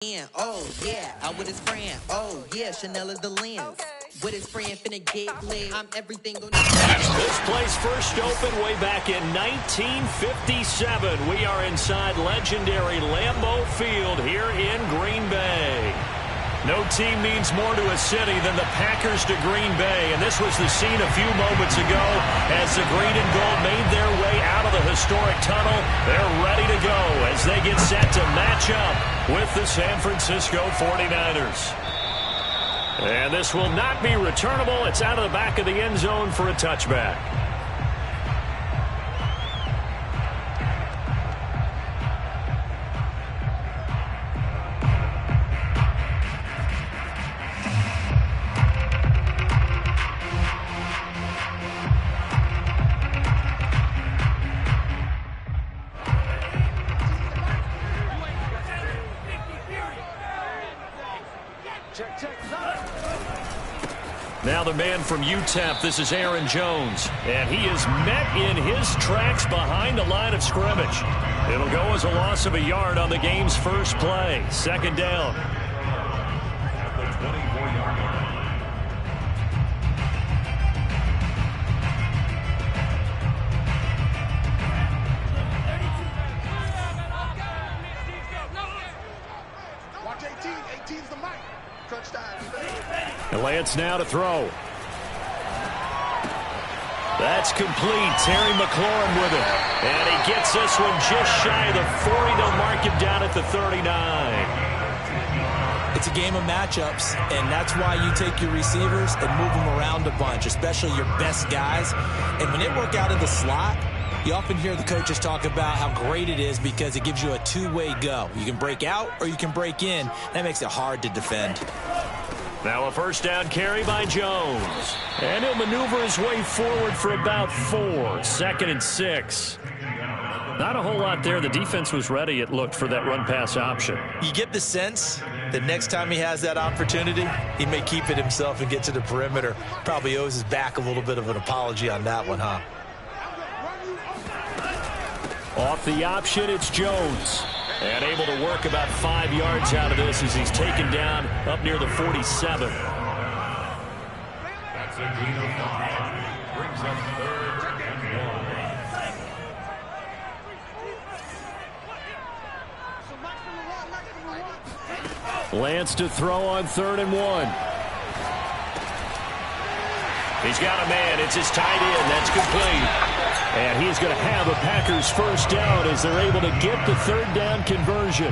Oh yeah, out with his friend. Oh yeah, Chanel is the lens. With his friend finna get lit. I'm everything on This place first opened way back in 1957. We are inside legendary Lambeau Field here in Green Bay. No team means more to a city than the Packers to Green Bay, and this was the scene a few moments ago as the green and gold made their way out of the historic tunnel. They're ready to go as they get set to match up with the San Francisco 49ers. And this will not be returnable. It's out of the back of the end zone for a touchback. Now the man from UTEP, this is Aaron Jones, and he is met in his tracks behind the line of scrimmage. It'll go as a loss of a yard on the game's first play. Second down. Watch 18. 18's the mic. Touchdown. And Lance now to throw. That's complete. Terry McLaurin with it. And he gets this one just shy of the 40. They'll mark him down at the 39. It's a game of matchups, and that's why you take your receivers and move them around a bunch, especially your best guys. And when they work out of the slot, you often hear the coaches talk about how great it is because it gives you a two-way go. You can break out or you can break in. That makes it hard to defend. Now a first down carry by Jones. And he'll maneuver his way forward for about 4. Second and 6. Not a whole lot there. The defense was ready, it looked, for that run-pass option. You get the sense that next time he has that opportunity, he may keep it himself and get to the perimeter. Probably owes his back a little bit of an apology on that one, huh? Off the option, it's Jones. And able to work about 5 yards out of this as he's taken down up near the 47. That's a gain of 5. Brings up 3rd and 1. Lance to throw on 3rd and 1. He's got a man. It's his tight end. That's complete. And he's going to have a Packers first down as they're able to get the 3rd down conversion.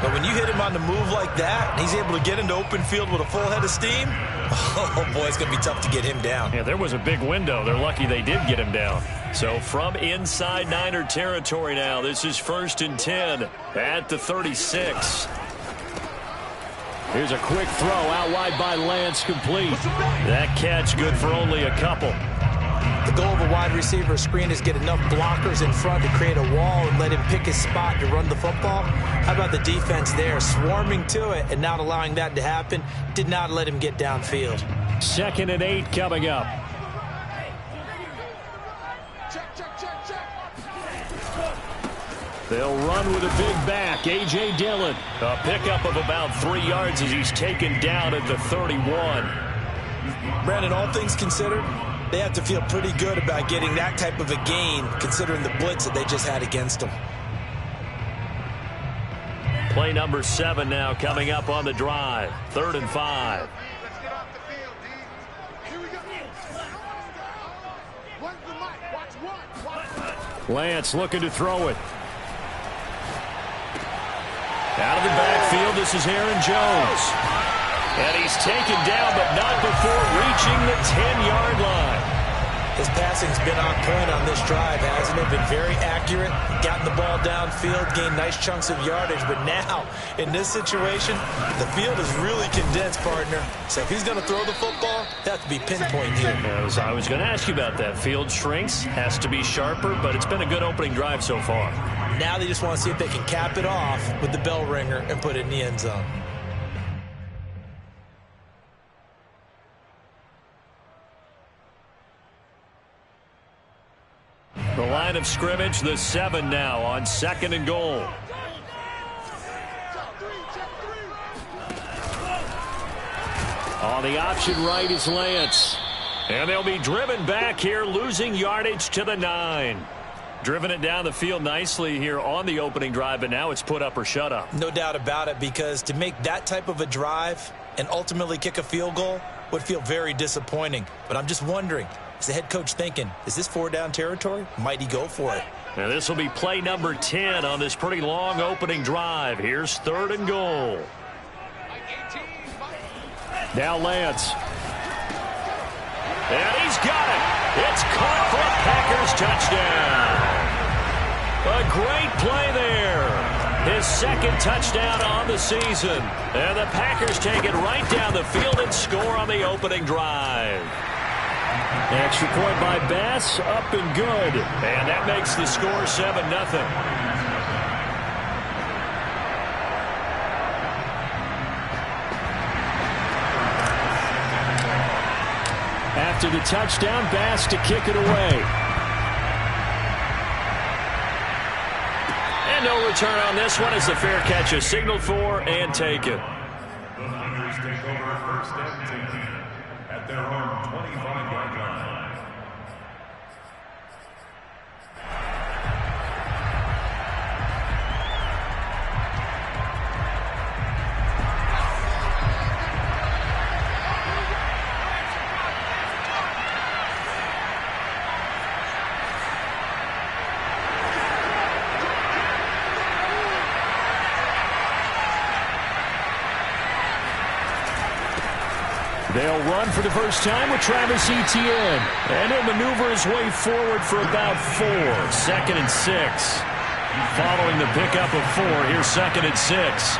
But when you hit him on the move like that, and he's able to get into open field with a full head of steam, oh boy, it's going to be tough to get him down. Yeah, there was a big window. They're lucky they did get him down. So from inside Niner territory now, this is 1st and 10 at the 36. Here's a quick throw out wide by Lance, complete. That catch good for only a couple. The goal of a wide receiver screen is get enough blockers in front to create a wall and let him pick his spot to run the football. How about the defense there, swarming to it and not allowing that to happen? Did not let him get downfield. 2nd and 8 coming up. They'll run with a big back. A.J. Dillon. A pickup of about 3 yards as he's taken down at the 31. Brandon, all things considered, they have to feel pretty good about getting that type of a gain considering the blitz that they just had against them. Play number 7 now coming up on the drive. 3rd and 5. Let's get off the field, D. Here we go. Run the mic. Watch one. Lance looking to throw it. Out of the backfield, this is Aaron Jones. And he's taken down, but not before reaching the 10-yard line. His passing's been on point on this drive, hasn't it? Been very accurate, gotten the ball downfield, gained nice chunks of yardage. But now, in this situation, the field is really condensed, partner. So if he's going to throw the football, that has to be pinpoint here. I was going to ask you about that. Field shrinks, has to be sharper, but it's been a good opening drive so far. Now they just want to see if they can cap it off with the bell ringer and put it in the end zone. The line of scrimmage, the 7 now on 2nd and goal. On the option right is Lance. And they'll be driven back here, losing yardage to the 9. Driven it down the field nicely here on the opening drive, but now it's put up or shut up. No doubt about it, because to make that type of a drive and ultimately kick a field goal would feel very disappointing. But I'm just wondering, is the head coach thinking, is this 4-down territory? Might he go for it? Now this will be play number 10 on this pretty long opening drive. Here's 3rd and goal. Now Lance. And he's got it. It's caught for a Packers touchdown. A great play there. His 2nd touchdown on the season. And the Packers take it right down the field and score on the opening drive. Extra point by Bass, up and good. And that makes the score 7-0. After the touchdown, Bass to kick it away. And no return on this one as the fair catch is signaled for and taken. The Niners take over 1st and 10 at their own 25-yard line. They'll run for the first time with Travis Etienne. And he'll maneuver his way forward for about 4. 2nd and 6. Following the pickup of 4, here's 2nd and 6.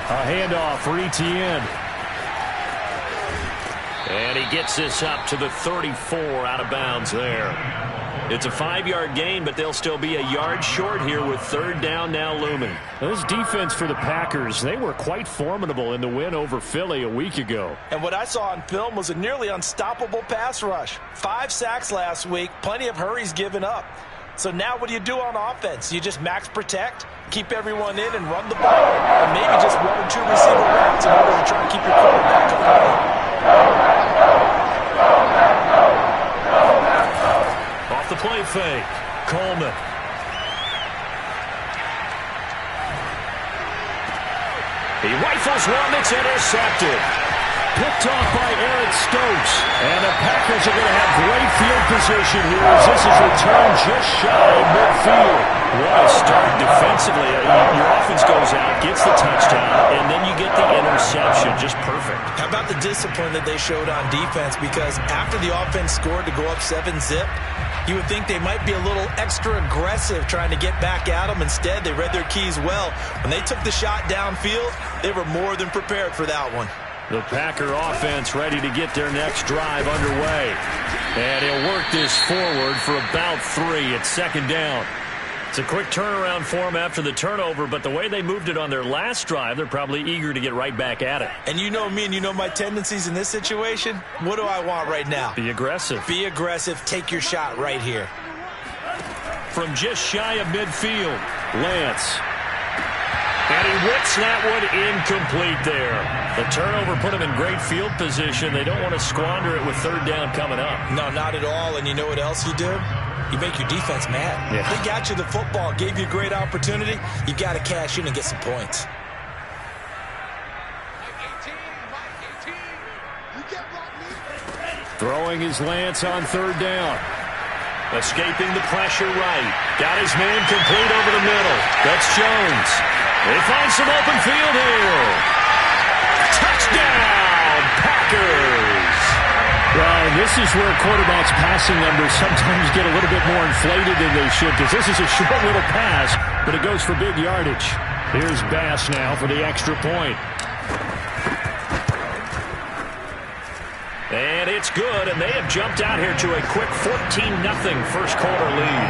A handoff for Etienne. And he gets this up to the 34 out of bounds there. It's a 5-yard gain, but they'll still be a yard short here with 3rd down now looming. This defense for the Packers, they were quite formidable in the win over Philly a week ago. And what I saw on film was a nearly unstoppable pass rush. 5 sacks last week, plenty of hurries given up. So now what do you do on offense? You just max protect, keep everyone in, and run the ball. And maybe just 1 or 2 receiver routes in order to try and keep your quarterback away. Off the play fake, Coleman. He rifles one that's intercepted. Picked off by Eric Stokes. And the Packers are going to have great field position here as this is returned just shy of midfield. What a start defensively. Your offense goes out, gets the touchdown, and then you get the interception. Just perfect. How about the discipline that they showed on defense? Because after the offense scored to go up 7-zip, you would think they might be a little extra aggressive trying to get back at them. Instead, they read their keys well. When they took the shot downfield, they were more than prepared for that one. The Packer offense ready to get their next drive underway. And he'll work this forward for about 3 at 2nd down. It's a quick turnaround for them after the turnover, but the way they moved it on their last drive, they're probably eager to get right back at it. And you know me and you know my tendencies in this situation. What do I want right now? Be aggressive. Be aggressive. Take your shot right here. From just shy of midfield, Lance. And he whips that one incomplete there. The turnover put him in great field position. They don't want to squander it with 3rd down coming up. No, not at all. And you know what else you do? You make your defense mad. Yeah. They got you the football, gave you a great opportunity. You got to cash in and get some points. Throwing his Lance on 3rd down. Escaping the pressure right. Got his man complete over the middle. That's Jones. They find some open field here. Touchdown, Packers. Well, this is where quarterbacks' passing numbers sometimes get a little bit more inflated than they should, because this is a short little pass, but it goes for big yardage. Here's Bass now for the extra point. And it's good, and they have jumped out here to a quick 14-0 first quarter lead.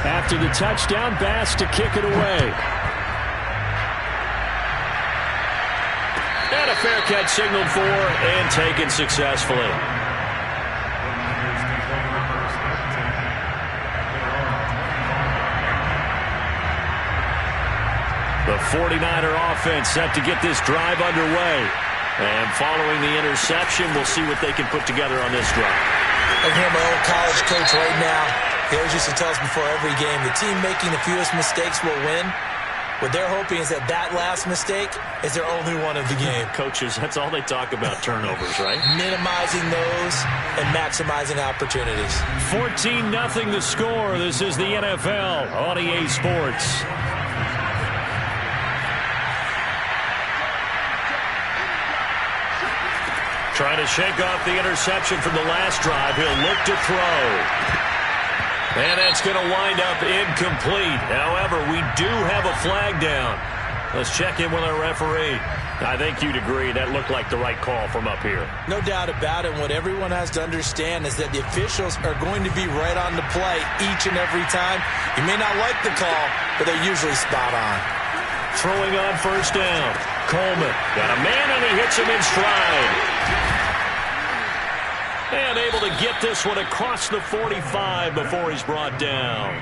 After the touchdown, Bass to kick it away. And a fair catch signaled for and taken successfully. The 49er offense set to get this drive underway. And following the interception, we'll see what they can put together on this drive. I hear my old college coach right now. He always used to tell us before every game, the team making the fewest mistakes will win. What they're hoping is that that last mistake is their only one of the game. Coaches, that's all they talk about, turnovers, right? Minimizing those and maximizing opportunities. 14-0 the score. This is the NFL on EA Sports. Trying to shake off the interception from the last drive. He'll look to throw. And it's going to wind up incomplete. However, we do have a flag down. Let's check in with our referee. I think you'd agree that looked like the right call from up here. No doubt about it. What everyone has to understand is that the officials are going to be right on the play each and every time. You may not like the call, but they're usually spot on. Throwing on first down. Coleman got a man and he hits him in stride. And able to get this one across the 45 before he's brought down.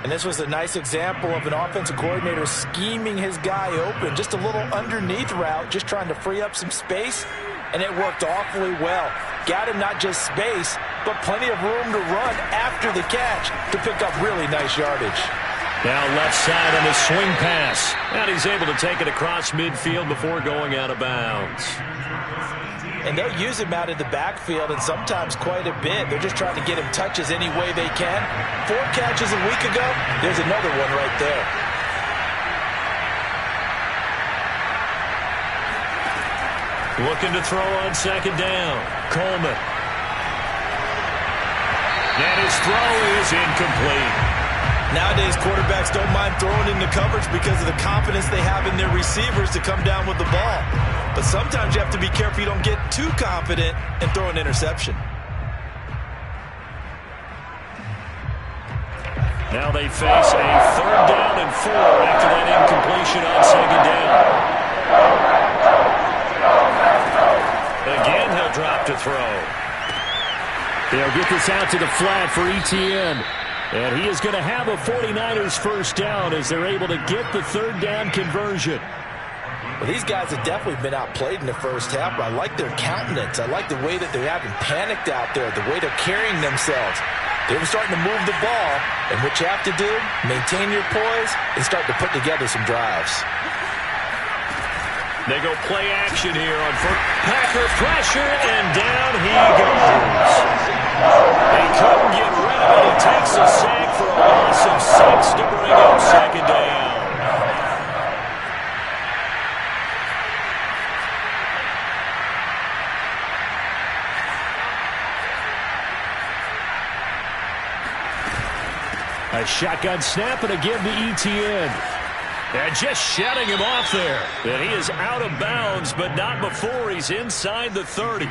And this was a nice example of an offensive coordinator scheming his guy open. Just a little underneath route, just trying to free up some space. And it worked awfully well. Got him not just space, but plenty of room to run after the catch to pick up really nice yardage. Now left side on the swing pass. And he's able to take it across midfield before going out of bounds. And they'll use him out in the backfield, and sometimes quite a bit. They're just trying to get him touches any way they can. 4 catches a week ago, there's another one right there. Looking to throw on second down. Coleman. And his throw is incomplete. Nowadays, quarterbacks don't mind throwing into coverage because of the confidence they have in their receivers to come down with the ball. But sometimes you have to be careful you don't get too confident and throw an interception. Now they face a 3rd down and 4 after that incompletion on second down. Again, he'll drop to throw. They'll get this out to the flat for Etienne. And he is going to have a 49ers first down as they're able to get the 3rd down conversion. Well, these guys have definitely been outplayed in the first half, but I like their countenance. I like the way that they haven't panicked out there, the way they're carrying themselves. They're starting to move the ball, and what you have to do, maintain your poise and start to put together some drives. They go play action here on first. Packer pressure, and down he goes. He couldn't get rid of it. He takes a sack for a loss of 6 to bring up second down. A shotgun snap and again to Etienne. And just shutting him off there. And he is out of bounds, but not before he's inside the 30.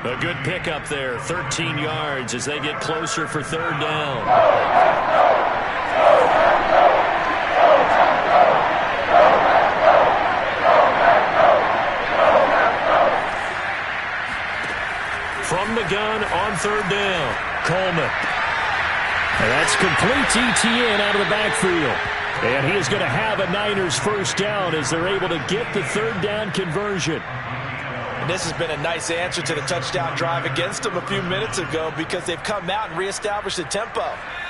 A good pickup there, 13 yards as they get closer for 3rd down. From the gun on 3rd down, Coleman. And that's complete to Etienne out of the backfield. And he is going to have a Niners first down as they're able to get the 3rd down conversion. And this has been a nice answer to the touchdown drive against them a few minutes ago because they've come out and reestablished the tempo.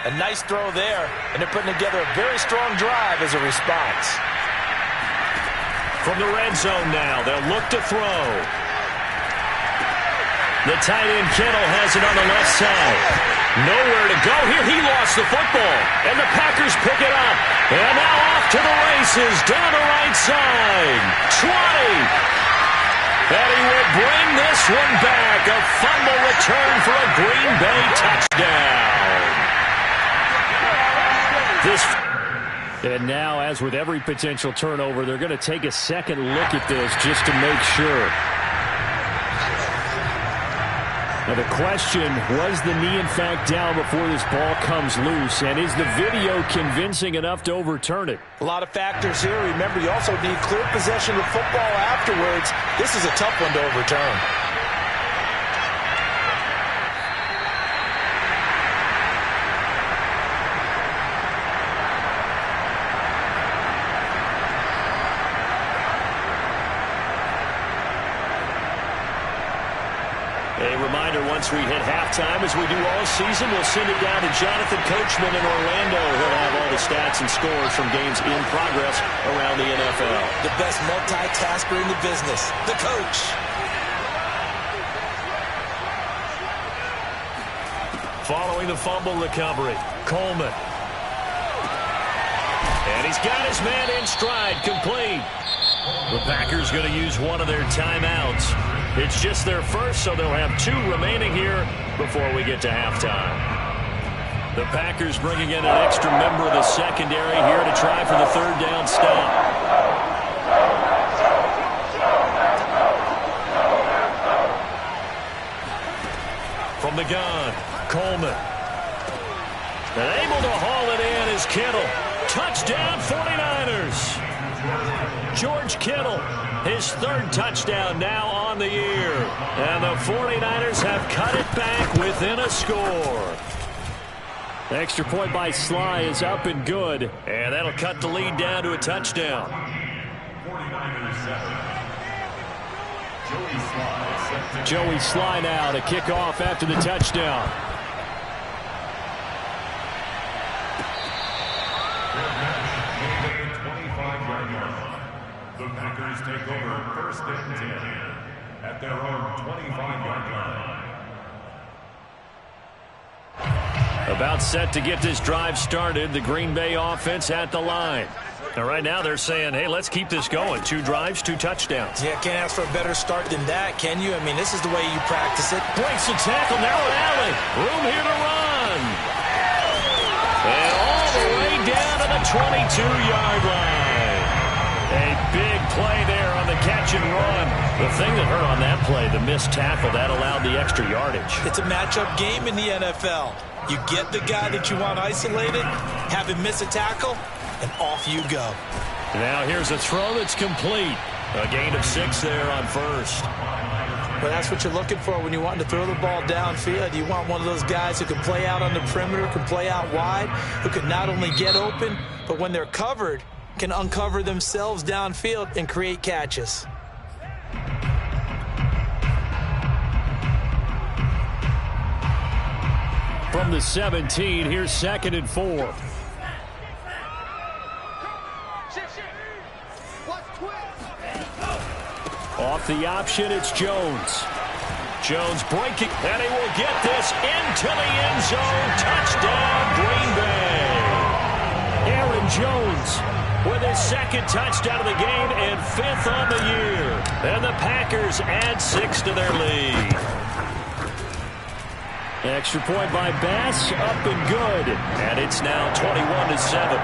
A nice throw there, and they're putting together a very strong drive as a response. From the red zone now, they'll look to throw. The tight end Kittle has it on the left side. Nowhere to go here. He lost the football. And the Packers pick it up. And now off to the races down the right side. 20. And he will bring this one back. A fumble return for a Green Bay touchdown. And now, as with every potential turnover, they're going to take a second look at this just to make sure. Now the question, was the knee in fact down before this ball comes loose? And is the video convincing enough to overturn it? A lot of factors here. Remember, you also need clear possession of the football afterwards. This is a tough one to overturn. A reminder, once we hit halftime, as we do all season, we'll send it down to Jonathan Coachman in Orlando. He'll have all the stats and scores from games in progress around the NFL. The best multitasker in the business, the coach. Following the fumble recovery, Coleman. And he's got his man in stride, complete. The Packers going to use one of their timeouts. It's just their first, so they'll have 2 remaining here before we get to halftime. The Packers bringing in an extra member of the secondary here to try for the 3rd down stop. From the gun, Coleman. And able to haul it in is Kittle. Touchdown 49ers. George Kittle, his 3rd touchdown now on the year. And the 49ers have cut it back within a score. The extra point by Sly is up and good. And that'll cut the lead down to a touchdown. 49ers 7. Joey Sly now to kick off after the touchdown. The Packers take over 1st and 10 at their own 25-yard line. About set to get this drive started. The Green Bay offense at the line. Now, right now they're saying, hey, let's keep this going. 2 drives, 2 touchdowns. Yeah, can't ask for a better start than that, can you? I mean, this is the way you practice it. Breaks the tackle, narrow alley. Room here to run. And all the way down to the 22-yard line. A big play there on the catch and run. The thing that hurt on that play, the missed tackle, that allowed the extra yardage. It's a matchup game in the NFL. You get the guy that you want isolated, have him miss a tackle, and off you go. Now here's a throw that's complete. A gain of 6 there on 1st. Well, that's what you're looking for when you want to throw the ball downfield. You want one of those guys who can play out on the perimeter, can play out wide, who can not only get open, but when they're covered, can uncover themselves downfield and create catches. From the 17, here's 2nd and 4. Off the option, it's Jones. Jones breaking, and he will get this into the end zone. Touchdown, Green Bay. Aaron Jones with his 2nd touchdown of the game and 5th on the year. And the Packers add 6 to their lead. Extra point by Bass, up and good. And it's now 21-7.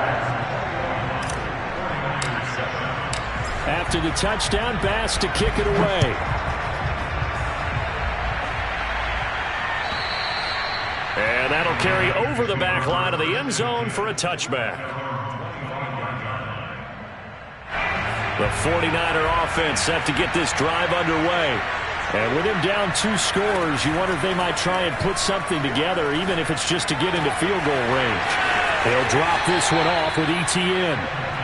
After the touchdown, Bass to kick it away. And that'll carry over the back line of the end zone for a touchback. The 49er offense set to get this drive underway. And with him down 2 scores, you wonder if they might try and put something together, even if it's just to get into field goal range. They'll drop this one off with ETN.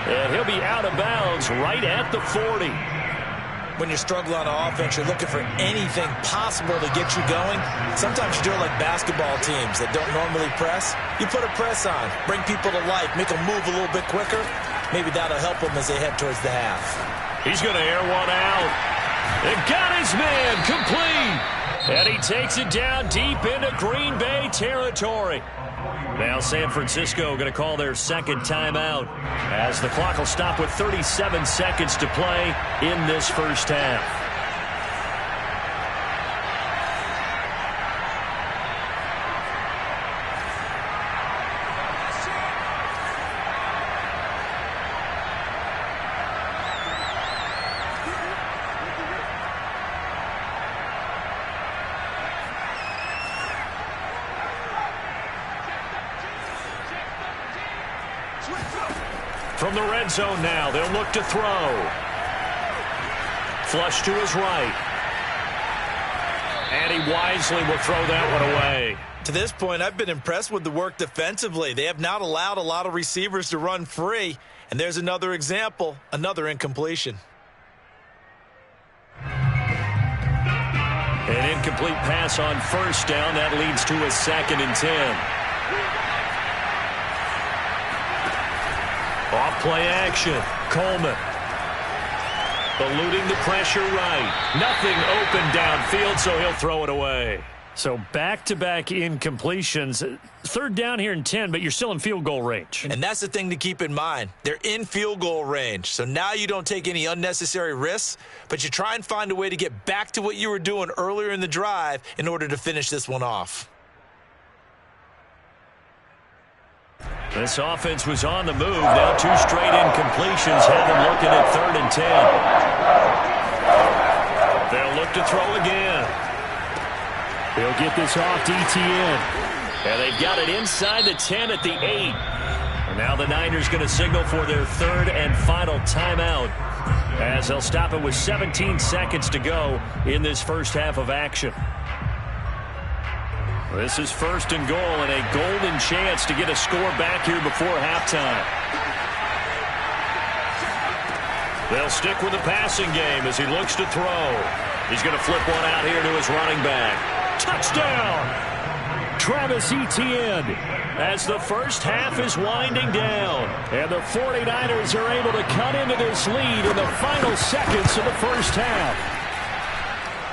And he'll be out of bounds right at the 40. When you struggle on offense, you're looking for anything possible to get you going. Sometimes you do it like basketball teams that don't normally press. You put a press on, bring people to life, make them move a little bit quicker. Maybe that'll help them as they head towards the half. He's going to air one out. And got his man complete. And he takes it down deep into Green Bay territory. Now San Francisco going to call their 2nd timeout as the clock will stop with 37 seconds to play in this first half. From the red zone now, they'll look to throw. Flush to his right. And he wisely will throw that one away. To this point, I've been impressed with the work defensively. They have not allowed a lot of receivers to run free. And there's another example, another incompletion. An incomplete pass on first down. That leads to a 2nd and 10. Off play action. Coleman. Eluding the pressure right. Nothing open downfield, so he'll throw it away. So back-to-back incompletions. 3rd down here and 10, but you're still in field goal range. And that's the thing to keep in mind. They're in field goal range. So now you don't take any unnecessary risks, but you try and find a way to get back to what you were doing earlier in the drive in order to finish this one off. This offense was on the move. Now 2 straight incompletions have them looking at 3rd and 10. They'll look to throw again. They'll get this off to Etienne. And they've got it inside the 10 at the 8. And now the Niners going to signal for their 3rd and final timeout, as they'll stop it with 17 seconds to go in this first half of action. This is 1st and goal and a golden chance to get a score back here before halftime. They'll stick with the passing game as he looks to throw. He's going to flip one out here to his running back. Touchdown! Travis Etienne, as the first half is winding down. And the 49ers are able to cut into this lead in the final seconds of the first half.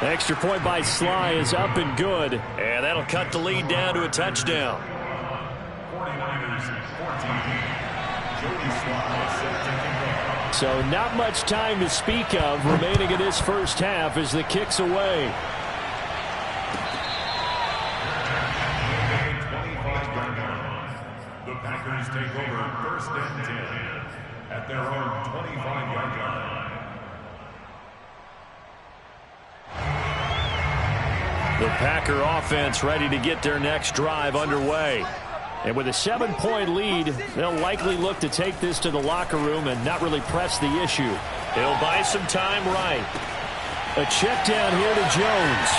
Extra point by Sly is up and good, and that'll cut the lead down to a touchdown. 49ers 14. Jody Sly set to kick off. So not much time to speak of remaining in this first half as the kick's away. 25-yard line. The Packers take over 1st and 10 at their own 25-yard line. The Packer offense ready to get their next drive underway. And with a 7-point lead, they'll likely look to take this to the locker room and not really press the issue. He'll buy some time right. A check down here to Jones.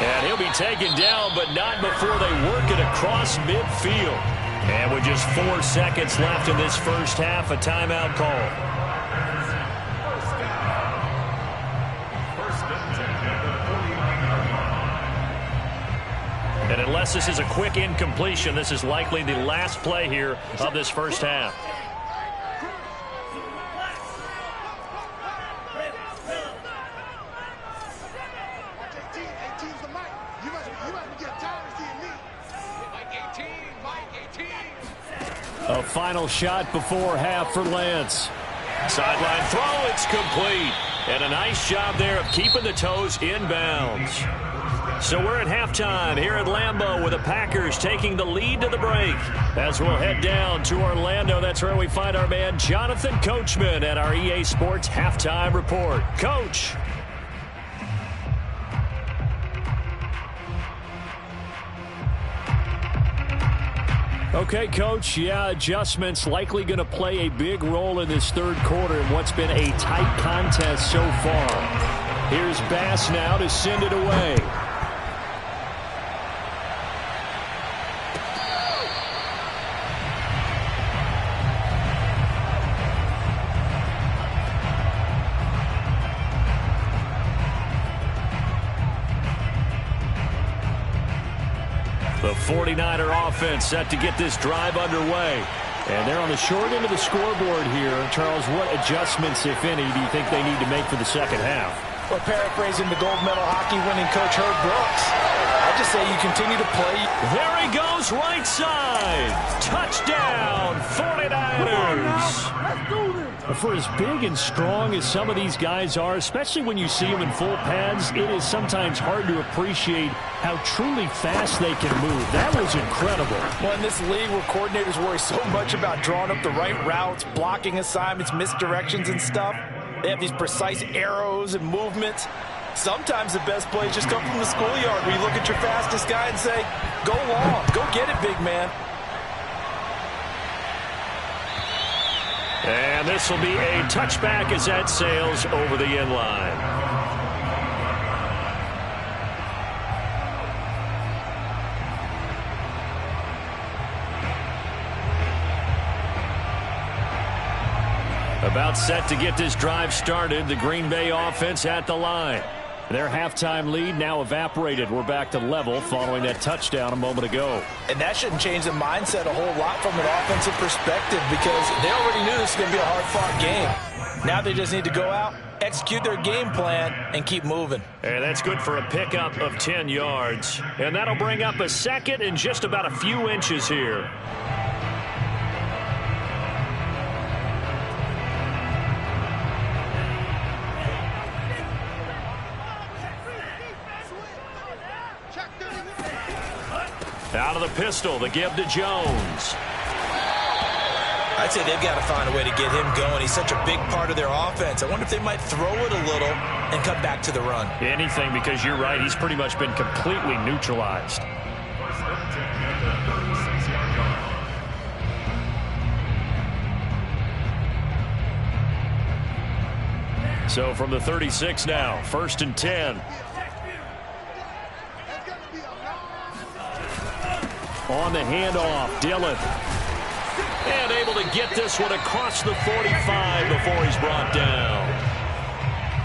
And he'll be taken down, but not before they work it across midfield. And with just 4 seconds left in this first half, a timeout call. And unless this is a quick incompletion, this is likely the last play here of this first half. Watch 18. 18's the mic. You must be getting tired of seeing me. Mike 18. Mike 18. A final shot before half for Lance. Sideline throw, it's complete. And a nice job there of keeping the toes inbounds. So we're at halftime here at Lambeau with the Packers taking the lead to the break. As we'll head down to Orlando, that's where we find our man Jonathan Coachman at our EA Sports Halftime Report. Coach. Okay, Coach, yeah, adjustments likely going to play a big role in this third quarter in what's been a tight contest so far. Here's Bass now to send it away. The 49er offense set to get this drive underway. And they're on the short end of the scoreboard here. Charles, what adjustments, if any, do you think they need to make for the second half? Well, paraphrasing the gold medal hockey winning coach Herb Brooks, I just say you continue to play. There he goes, right side. Touchdown, 49ers. Let's do this. For as big and strong as some of these guys are, especially when you see them in full pads, it is sometimes hard to appreciate how truly fast they can move. That was incredible. Well, in this league where coordinators worry so much about drawing up the right routes, blocking assignments, misdirections and stuff, they have these precise arrows and movements. Sometimes the best plays just come from the schoolyard where you look at your fastest guy and say, go long, go get it, big man. And this will be a touchback as that sails over the end line. About set to get this drive started. The Green Bay offense at the line. Their halftime lead now evaporated. We're back to level following that touchdown a moment ago. And that shouldn't change the mindset a whole lot from an offensive perspective because they already knew this was going to be a hard-fought game. Now they just need to go out, execute their game plan, and keep moving. And that's good for a pickup of 10 yards. And that'll bring up a second and just about a few inches here. Out of the pistol, the give to Jones. I'd say they've got to find a way to get him going. He's such a big part of their offense. I wonder if they might throw it a little and come back to the run. Anything, because you're right. He's pretty much been completely neutralized. So from the 36 now, 1st and 10. On the handoff, Dillon. And able to get this one across the 45 before he's brought down.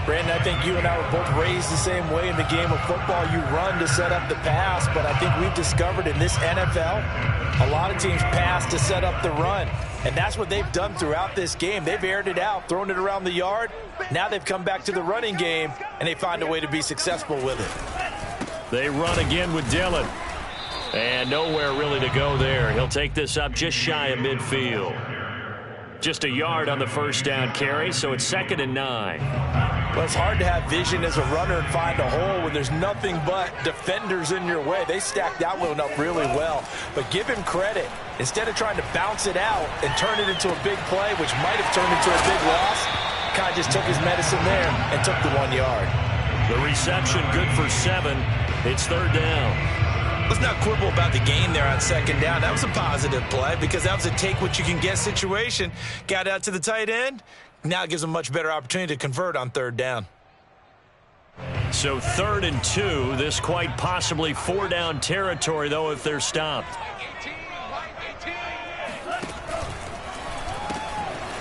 Brandon, I think you and I were both raised the same way in the game of football. You run to set up the pass, but I think we've discovered in this NFL, a lot of teams pass to set up the run. And that's what they've done throughout this game. They've aired it out, thrown it around the yard. Now they've come back to the running game, and they find a way to be successful with it. They run again with Dillon. And nowhere really to go there. He'll take this up just shy of midfield. Just a yard on the first down carry, so it's 2nd and 9. Well, it's hard to have vision as a runner and find a hole when there's nothing but defenders in your way. They stacked that one up really well. But give him credit. Instead of trying to bounce it out and turn it into a big play, which might have turned into a big loss, kind of just took his medicine there and took the 1 yard. The reception good for 7. It's 3rd down. Let's not quibble about the gain there on 2nd down. That was a positive play because that was a take-what-you-can-get situation. Got out to the tight end. Now it gives them a much better opportunity to convert on 3rd down. So 3rd and 2. This quite possibly 4-down territory, though, if they're stopped.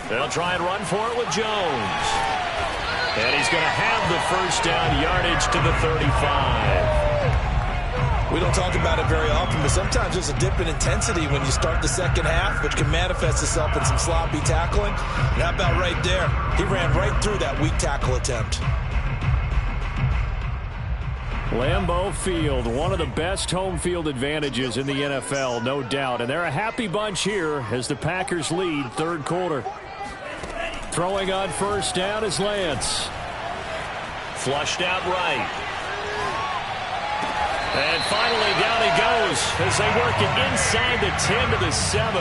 They'll try and run for it with Jones. And he's going to have the first down yardage to the 35. We don't talk about it very often, but sometimes there's a dip in intensity when you start the second half, which can manifest itself in some sloppy tackling. And how about right there? He ran right through that weak tackle attempt. Lambeau Field, one of the best home field advantages in the NFL, no doubt. And they're a happy bunch here as the Packers lead 3rd quarter. Throwing on first down is Lance. Flushed out right. And finally, down he goes as they work it inside the 10 to the 7.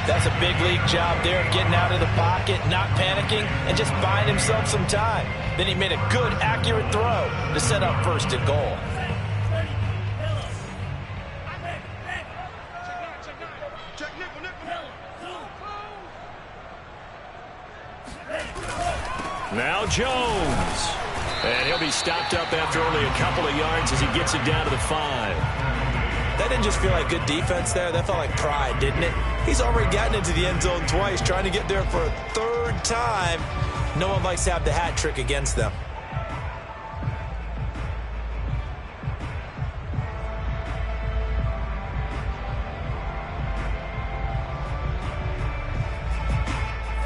That's a big league job there, getting out of the pocket, not panicking, and just buying himself some time. Then he made a good, accurate throw to set up 1st and goal. Now Jones. And he'll be stopped up after only a couple of yards as he gets it down to the 5. That didn't just feel like good defense there. That felt like pride, didn't it? He's already gotten into the end zone twice, trying to get there for a 3rd time. No one likes to have the hat trick against them.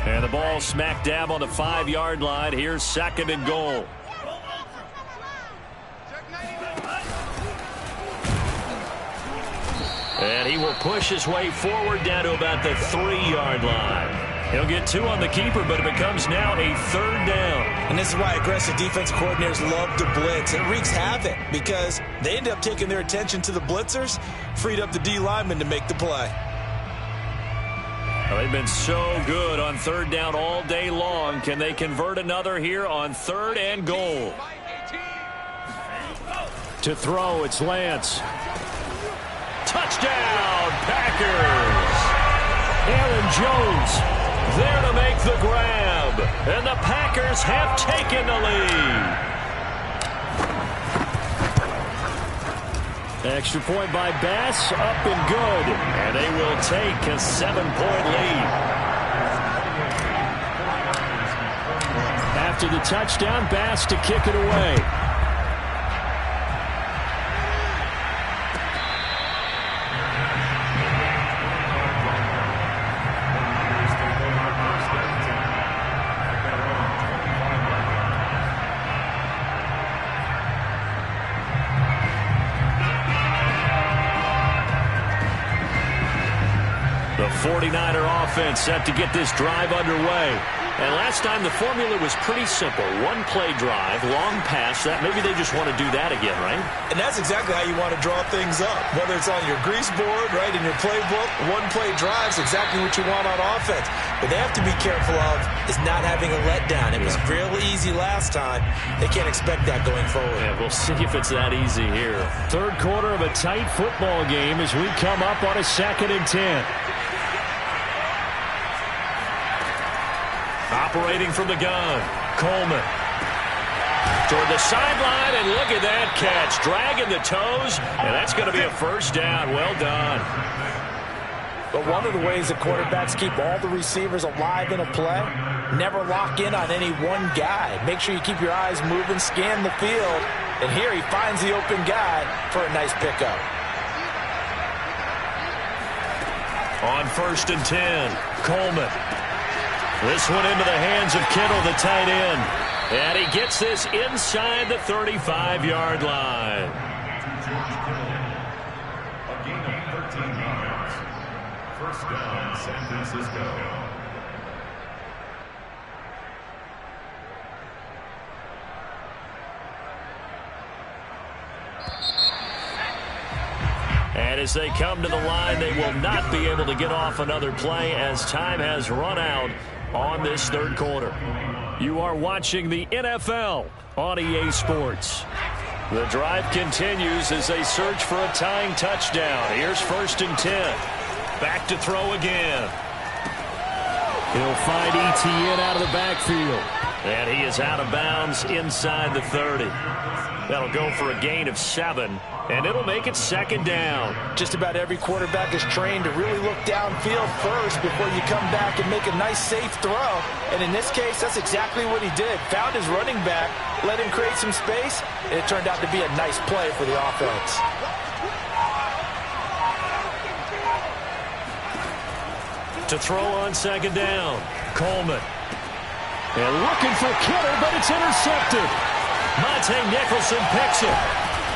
And the ball smack dab on the 5-yard line. Here's 2nd and goal. And he will push his way forward down to about the 3-yard line. He'll get 2 on the keeper, but it becomes now a 3rd down. And this is why aggressive defensive coordinators love to blitz. It wreaks havoc because they end up taking their attention to the blitzers, freed up the D lineman to make the play. Well, they've been so good on 3rd down all day long. Can they convert another here on 3rd and goal? To throw, it's Lance. Touchdown, Packers! Aaron Jones There to make the grab. And the Packers have taken the lead. Extra point by Bass, up and good. And they will take a 7-point lead. After the touchdown, Bass to kick it away. The 49er offense set to get this drive underway. And last time the formula was pretty simple. One play drive, long pass. That maybe they just want to do that again, right? And that's exactly how you want to draw things up. Whether it's on your grease board, right, in your playbook, one play drive is exactly what you want on offense. But they have to be careful of is not having a letdown. It was real easy last time. They can't expect that going forward. Yeah, we'll see if it's that easy here. Third quarter of a tight football game as we come up on a 2nd and 10. Operating from the gun, Coleman. Toward the sideline, and look at that catch. Dragging the toes, and that's going to be a first down. Well done. But one of the ways that quarterbacks keep all the receivers alive in a play, never lock in on any one guy. Make sure you keep your eyes moving, scan the field, and here he finds the open guy for a nice pickup. On 1st and 10, Coleman. This one into the hands of Kittle, the tight end. And he gets this inside the 35-yard line. A gain of 13 yards. First down, San Francisco. And as they come to the line, they will not be able to get off another play as time has run out on this third quarter. You are watching the NFL on EA Sports. The drive continues as they search for a tying touchdown. Here's 1st and 10. Back to throw again. He'll find ETN out of the backfield. And he is out of bounds inside the 30. That'll go for a gain of 7. And it'll make it 2nd down. Just about every quarterback is trained to really look downfield first before you come back and make a nice, safe throw. And in this case, that's exactly what he did. Found his running back, let him create some space, and it turned out to be a nice play for the offense. To throw on 2nd down, Coleman. And looking for Kittle, but it's intercepted. Monte Nicholson picks it.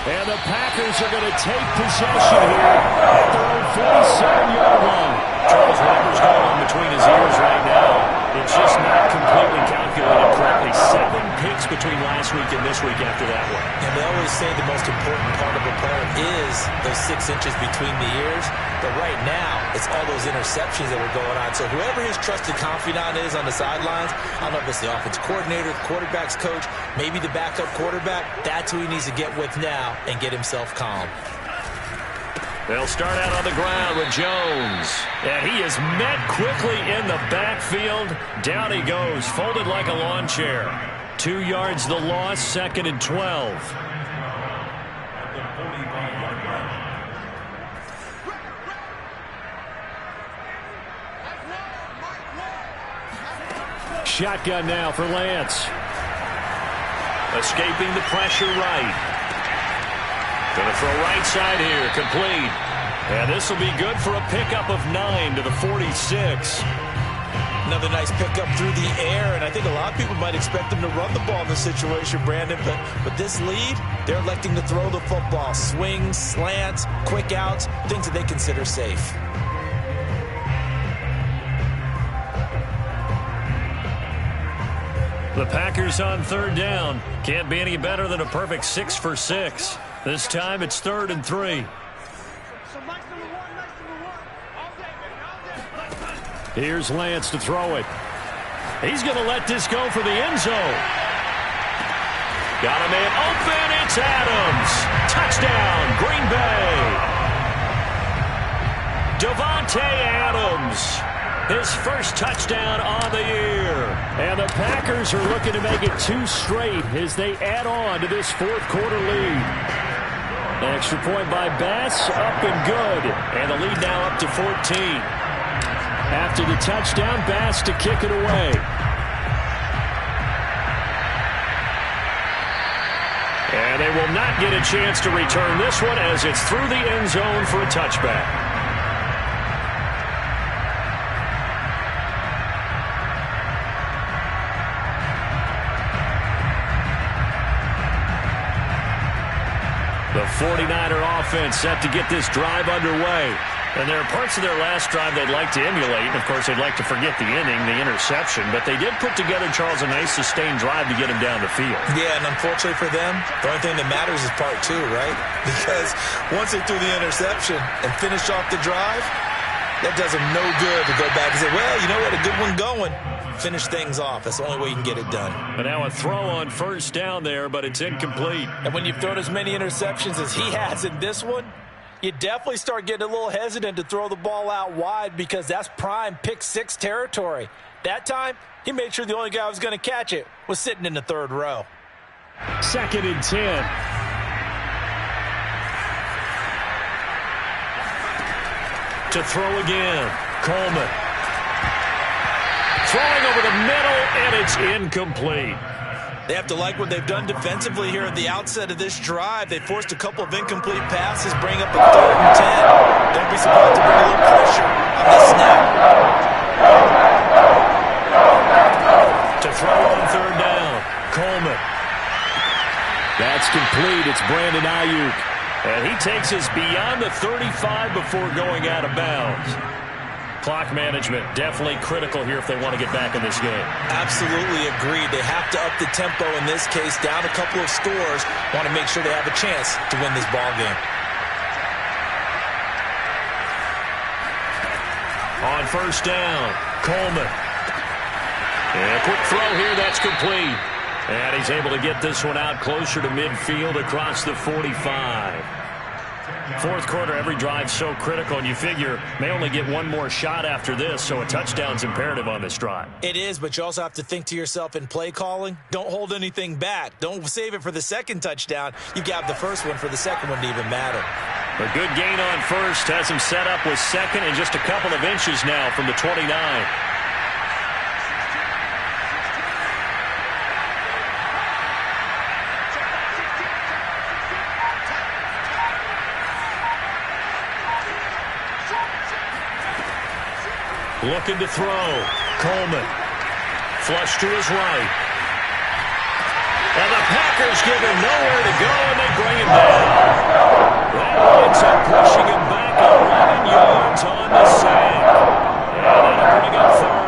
And the Packers are going to take possession here at their own 47-yard line. Charles Weber's going on between his ears right now. It's just not completely calculated correctly. 7 picks between last week and this week after that one. And they always say the most important part of a player is those 6 inches between the ears. But right now, it's all those interceptions that are going on. So whoever his trusted confidant is on the sidelines, I don't know if it's the offense coordinator, the quarterback's coach, maybe the backup quarterback, that's who he needs to get with now and get himself calm. They'll start out on the ground with Jones. And he is met quickly in the backfield. Down he goes, folded like a lawn chair. 2 yards the loss, 2nd and 12. Shotgun now for Lance. Escaping the pressure right. Going to throw right side here, complete. And this will be good for a pickup of 9 to the 46. Another nice pickup through the air, and I think a lot of people might expect them to run the ball in this situation, Brandon. But this lead, they're electing to throw the football. Swings, slants, quick outs, things that they consider safe. The Packers on 3rd down. Can't be any better than a perfect 6 for 6. This time it's 3rd and 3. Here's Lance to throw it. He's going to let this go for the end zone. Got a man open. It's Adams. Touchdown, Green Bay. Davante Adams his first touchdown on the year. And the Packers are looking to make it 2 straight as they add on to this fourth quarter lead. Extra point by Bass, up and good. And the lead now up to 14. After the touchdown, Bass to kick it away. And they will not get a chance to return this one as it's through the end zone for a touchback. The 49er offense set to get this drive underway. And there are parts of their last drive they'd like to emulate. And, of course, they'd like to forget the inning, the interception. But they did put together, Charles, a nice sustained drive to get him down the field. Yeah, and unfortunately for them, the only thing that matters is part 2, right? Because once they threw the interception and finished off the drive, that does them no good to go back and say, well, you know what, a good one going. Finish things off. That's the only way you can get it done. And now a throw on first down there, but it's incomplete. And when you've thrown as many interceptions as he has in this one, you definitely start getting a little hesitant to throw the ball out wide because that's prime pick 6 territory. That time, he made sure the only guy who was going to catch it was sitting in the 3rd row. 2nd and 10. To throw again, Coleman. Throwing over the middle, and it's incomplete. They have to like what they've done defensively here at the outset of this drive. They forced a couple of incomplete passes, bring up a 3rd and 10. Don't be surprised to bring a little pressure on this snap. To throw on 3rd down, Coleman. That's complete. It's Brandon Ayuk. And he takes us beyond the 35 before going out of bounds. Clock management definitely critical here if they want to get back in this game. Absolutely agreed. They have to up the tempo in this case, down a couple of scores. Want to make sure they have a chance to win this ball game. On first down, Coleman. And a quick throw here, that's complete. And he's able to get this one out closer to midfield across the 45. Fourth quarter, every drive so critical, and you figure may only get one more shot after this, so a touchdown's imperative on this drive. It is, but you also have to think to yourself in play calling, don't hold anything back. Don't save it for the second touchdown. You got the first one for the second one to even matter. A good gain on first has him set up with second and just a couple of inches now from the 29. Looking to throw. Coleman. Flush to his right. And the Packers give him nowhere to go, and they bring him down. That winds up pushing him back 11 yards on the sack. And that'll bring up 3rd.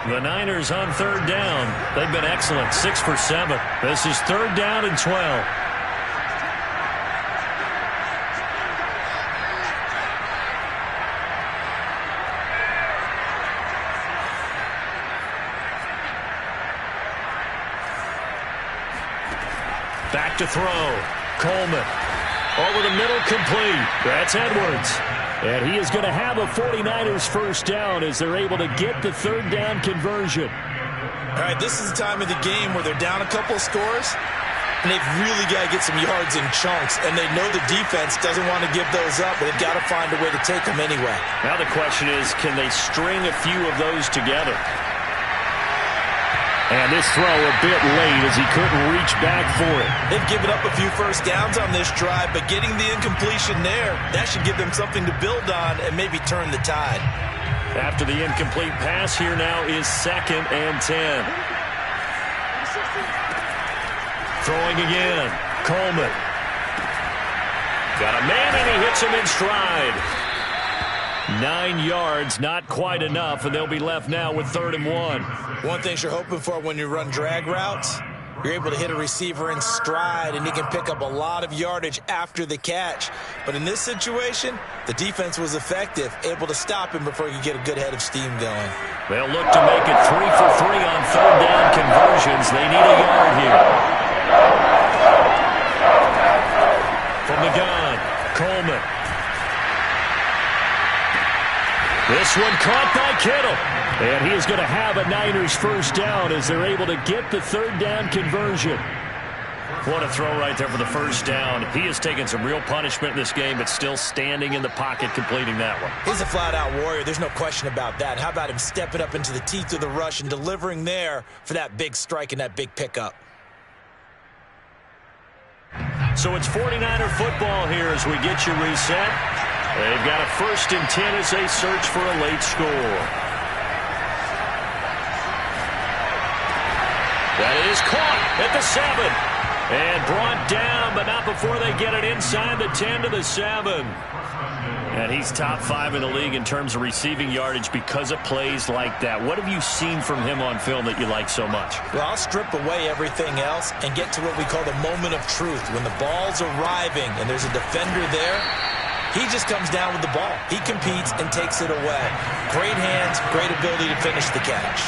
The Niners on 3rd down. They've been excellent, 6 for 7. This is 3rd down and 12. Back to throw. Coleman. Over the middle, complete. That's Edwards. And he is going to have a 49ers first down as they're able to get the 3rd down conversion. All right, this is the time of the game where they're down a couple of scores, and they've really got to get some yards in chunks, and they know the defense doesn't want to give those up, but they've got to find a way to take them anyway. Now the question is, can they string a few of those together? And this throw a bit late as he couldn't reach back for it. They've given up a few first downs on this drive, but getting the incompletion there, that should give them something to build on and maybe turn the tide. After the incomplete pass, here now is 2nd and 10. Throwing again. Coleman. Got a man, and he hits him in stride. 9 yards, not quite enough, and they'll be left now with 3rd and 1. One thing you're hoping for when you run drag routes, you're able to hit a receiver in stride, and he can pick up a lot of yardage after the catch. But in this situation, the defense was effective, able to stop him before he could get a good head of steam going. They'll look to make it 3 for 3 on 3rd down conversions. They need a yard here. From the gun, Coleman. one caught by Kittle. And he is going to have a Niners first down as they're able to get the third down conversion. What a throw right there for the first down. He has taken some real punishment in this game, but still standing in the pocket completing that one. He's a flat-out warrior. There's no question about that. How about him stepping up into the teeth of the rush and delivering there for that big strike and that big pickup? So it's 49er football here as we get you reset. They've got a 1st and 10 as they search for a late score. That is caught at the 7. And brought down, but not before they get it inside the 10 to the 7. And he's top 5 in the league in terms of receiving yardage because of plays like that. What have you seen from him on film that you like so much? Well, I'll strip away everything else and get to what we call the moment of truth. When the ball's arriving and there's a defender there, he just comes down with the ball. He competes and takes it away. Great hands, great ability to finish the catch.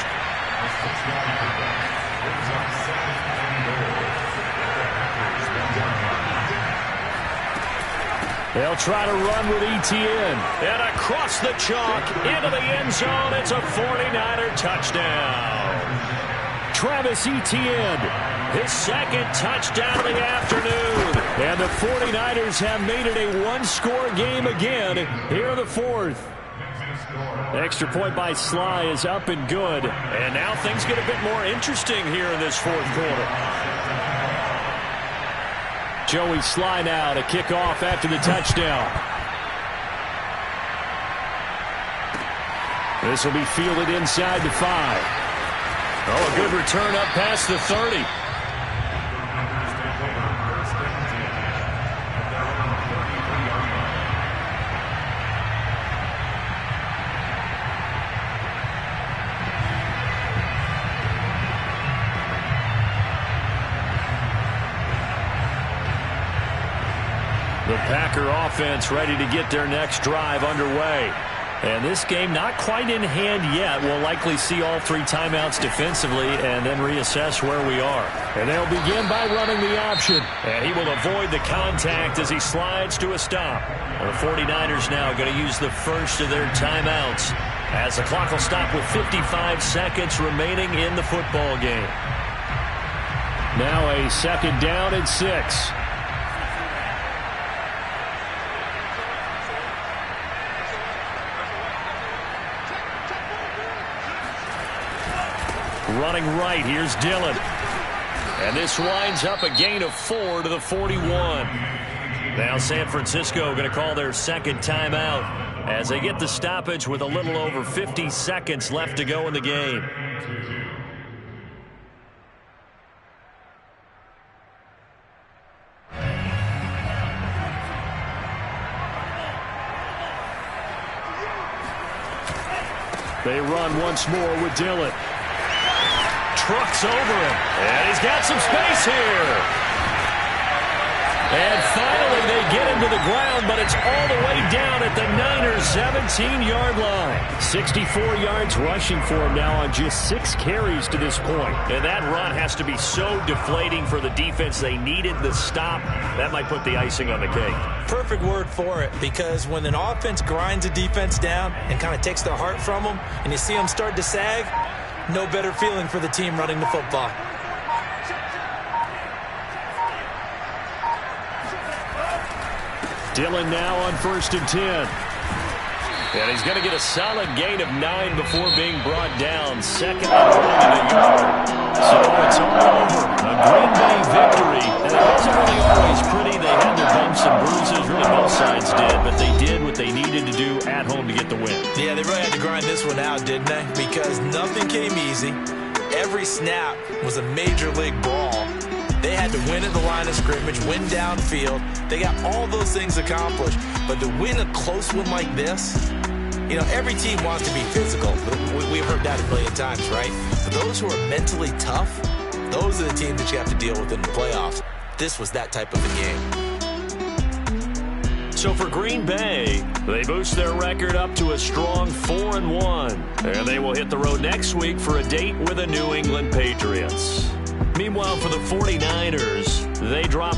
They'll try to run with Etienne. And across the chalk, into the end zone. It's a 49er touchdown. Travis Etienne, his 2nd touchdown of the afternoon. And the 49ers have made it a one-score game again here in the 4th. Extra point by Sly is up and good. And now things get a bit more interesting here in this 4th quarter. Joey Sly now to kick off after the touchdown. This will be fielded inside the 5. Oh, a good return up past the 30. The Packer offense ready to get their next drive underway. And this game not quite in hand yet. We'll likely see all 3 timeouts defensively and then reassess where we are. And they'll begin by running the option. And he will avoid the contact as he slides to a stop. And the 49ers now going to use the first of their timeouts as the clock will stop with 55 seconds remaining in the football game. Now a 2nd down and 6. Running right, here's Dillon. And this winds up a gain of 4 to the 41. Now San Francisco going to call their 2nd timeout as they get the stoppage with a little over 50 seconds left to go in the game. They run once more with Dillon. Trucks over him, and he's got some space here. And finally they get him to the ground, but it's all the way down at the Niners' 17-yard line. 64 yards rushing for him now on just 6 carries to this point. And that run has to be so deflating for the defense. They needed the stop. That might put the icing on the cake. Perfect word for it, because when an offense grinds a defense down and kind of takes their heart from them, and you see them start to sag, no better feeling for the team running the football. Dillon now on 1st and 10. And he's going to get a solid gain of 9 before being brought down. 2nd and 20 yard. So it's all over. A Green Bay victory. And it wasn't really always pretty. They had their bumps and bruises. Really both sides did. But they did what they needed to do at home to get the win. Yeah, they really had to grind this one out, didn't they? Because nothing came easy. Every snap was a major league brawl. They had to win at the line of scrimmage, win downfield. They got all those things accomplished. But to win a close one like this, you know, every team wants to be physical. We've heard that a million times, right? For those who are mentally tough, those are the teams that you have to deal with in the playoffs. This was that type of a game. So for Green Bay, they boost their record up to a strong 4-1. And they will hit the road next week for a date with the New England Patriots. Meanwhile, for the 49ers, they drop